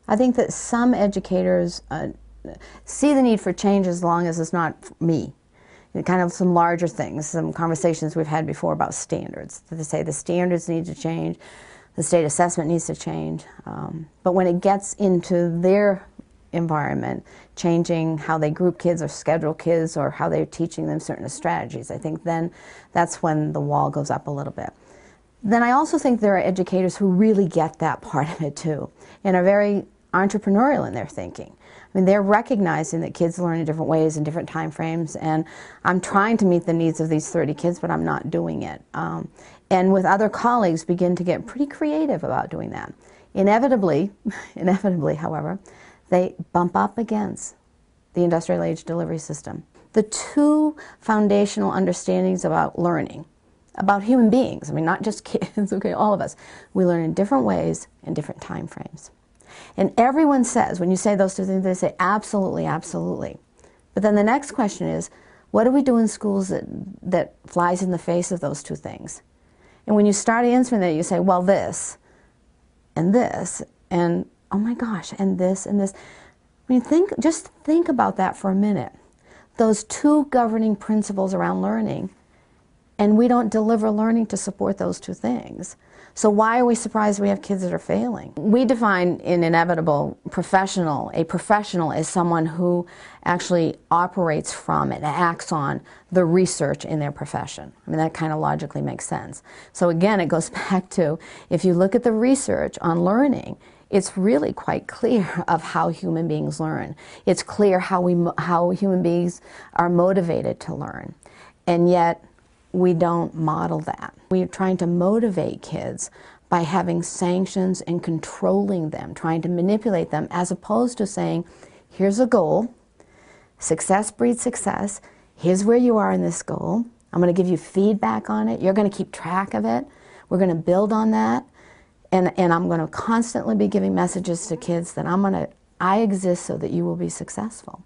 I think that some educators see the need for change as long as it's not me. Kind of some larger things, some conversations we've had before about standards. They say the standards need to change, the state assessment needs to change. But when it gets into their environment, changing how they group kids or schedule kids or how they're teaching them certain strategies, I think then that's when the wall goes up a little bit. Then I also think there are educators who really get that part of it too and are very entrepreneurial in their thinking. I mean, they're recognizing that kids learn in different ways in different time frames, and I'm trying to meet the needs of these 30 kids, but I'm not doing it. And with other colleagues begin to get pretty creative about doing that. Inevitably, however, they bump up against the industrial age delivery system. The two foundational understandings about learning, about human beings, I mean, not just kids, okay, all of us, we learn in different ways in different time frames. And everyone says, when you say those two things, they say absolutely, absolutely. But then the next question is, what do we do in schools that flies in the face of those two things? And when you start answering that, you say, well, this, and oh my gosh, and this, and this. I mean, just think about that for a minute. Those two governing principles around learning, and we don't deliver learning to support those two things. So why are we surprised we have kids that are failing? We define in Inevitable a professional is someone who actually operates from and acts on the research in their profession. I mean, that kind of logically makes sense. So again, it goes back to, if you look at the research on learning, it's really quite clear of how human beings learn. It's clear how human beings are motivated to learn. And yet, we don't model that. We're trying to motivate kids by having sanctions and controlling them, trying to manipulate them, as opposed to saying, here's a goal, success breeds success, here's where you are in this goal, I'm going to give you feedback on it, you're going to keep track of it, we're going to build on that, and I'm going to constantly be giving messages to kids that I exist so that you will be successful.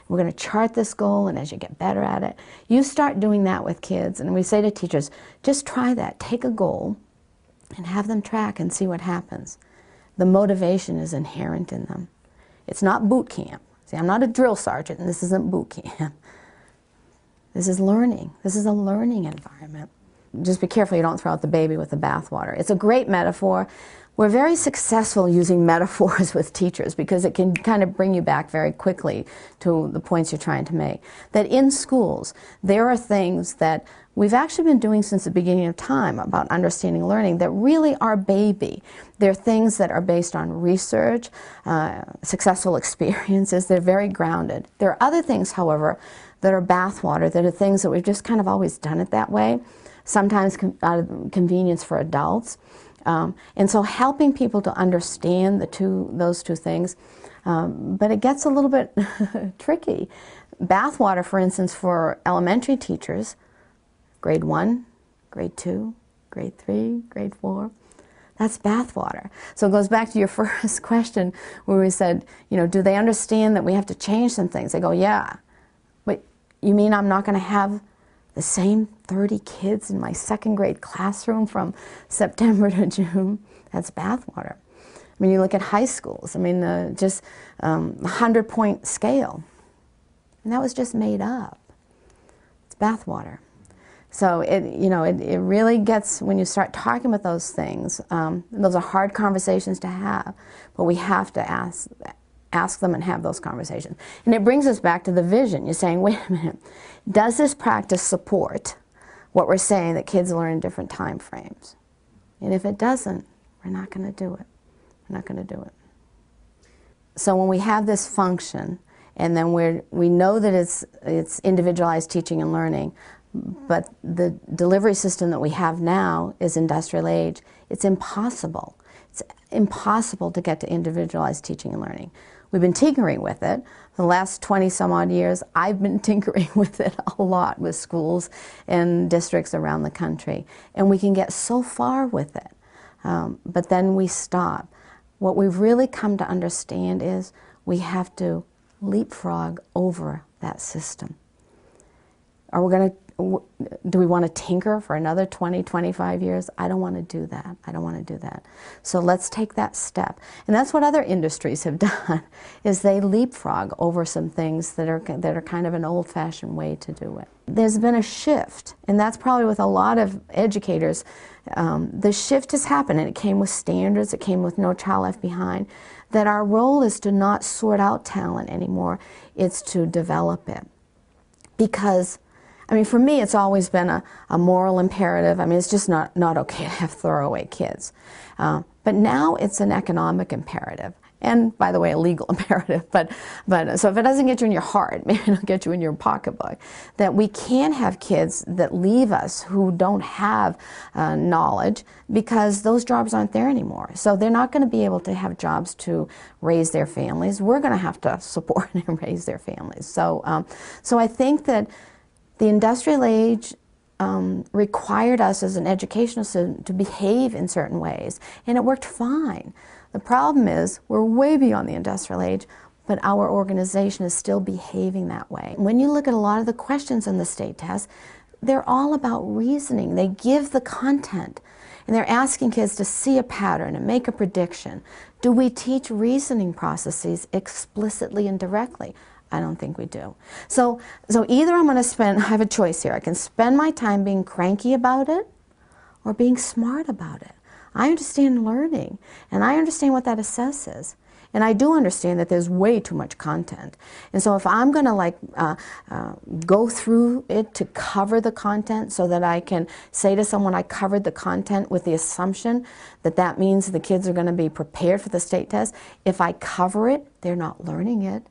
We're going to chart this goal, and as you get better at it, you start doing that with kids. And we say to teachers, just try that. Take a goal and have them track and see what happens. The motivation is inherent in them. It's not boot camp. See, I'm not a drill sergeant, and this isn't boot camp. This is learning. This is a learning environment. Just be careful you don't throw out the baby with the bathwater. It's a great metaphor. We're very successful using metaphors with teachers because it can kind of bring you back very quickly to the points you're trying to make. That in schools, there are things that we've actually been doing since the beginning of time about understanding learning that really are baby. They're things that are based on research, successful experiences. They're very grounded. There are other things, however, that are bathwater, that are things that we've just kind of always done it that way, sometimes out of convenience for adults. And so helping people to understand those two things, but it gets a little bit tricky. Bathwater, for instance, for elementary teachers, grade 1, grade 2, grade 3, grade 4, that's bathwater. So it goes back to your first question where we said, you know, do they understand that we have to change some things? They go, yeah. But you mean I'm not going to have the same 30 kids in my second grade classroom from September to June? That's bathwater. I mean, you look at high schools, I mean, just 100-point scale. And that was just made up. It's bathwater. So it really gets, when you start talking about those things, those are hard conversations to have, but we have to ask them and have those conversations. And it brings us back to the vision. You're saying, wait a minute, does this practice support what we're saying that kids learn in different time frames? And if it doesn't, we're not going to do it. We're not going to do it. So when we have this function, and then we know that it's individualized teaching and learning, but the delivery system that we have now is industrial age, it's impossible. It's impossible to get to individualized teaching and learning. We've been tinkering with it. For the last 20 some odd years, I've been tinkering with it a lot with schools and districts around the country. And we can get so far with it, but then we stop. What we've really come to understand is we have to leapfrog over that system. do we want to tinker for another 20, 25 years? I don't want to do that. I don't want to do that. So let's take that step. And that's what other industries have done, is they leapfrog over some things that are kind of an old-fashioned way to do it. There's been a shift, and that's probably with a lot of educators. The shift has happened, and it came with standards, it came with No Child Left Behind, that our role is to not sort out talent anymore, it's to develop it. Because I mean, for me, it's always been a moral imperative. I mean, it's just not okay to have throwaway kids. But now it's an economic imperative. And, by the way, a legal imperative. But so if it doesn't get you in your heart, maybe it'll get you in your pocketbook. That we can have kids that leave us who don't have knowledge, because those jobs aren't there anymore. So they're not going to be able to have jobs to raise their families. We're going to have to support and raise their families. So, so I think that the industrial age required us as an educational system to behave in certain ways, and it worked fine. The problem is we're way beyond the industrial age, but our organization is still behaving that way. When you look at a lot of the questions in the state test, they're all about reasoning. They give the content, and they're asking kids to see a pattern and make a prediction. Do we teach reasoning processes explicitly and directly? I don't think we do. So either I'm going to I have a choice here. I can spend my time being cranky about it or being smart about it. I understand learning, and I understand what that assesses. And I do understand that there's way too much content. And so if I'm going to go through it to cover the content so that I can say to someone I covered the content with the assumption that that means the kids are going to be prepared for the state test, if I cover it, they're not learning it.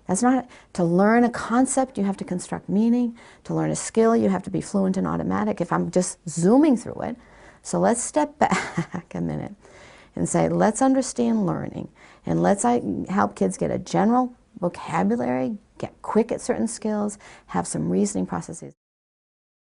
That's not, to learn a concept, you have to construct meaning. To learn a skill, you have to be fluent and automatic. If I'm just zooming through it, so let's step back a minute and say, let's understand learning, and let's help kids get a general vocabulary, get quick at certain skills, have some reasoning processes.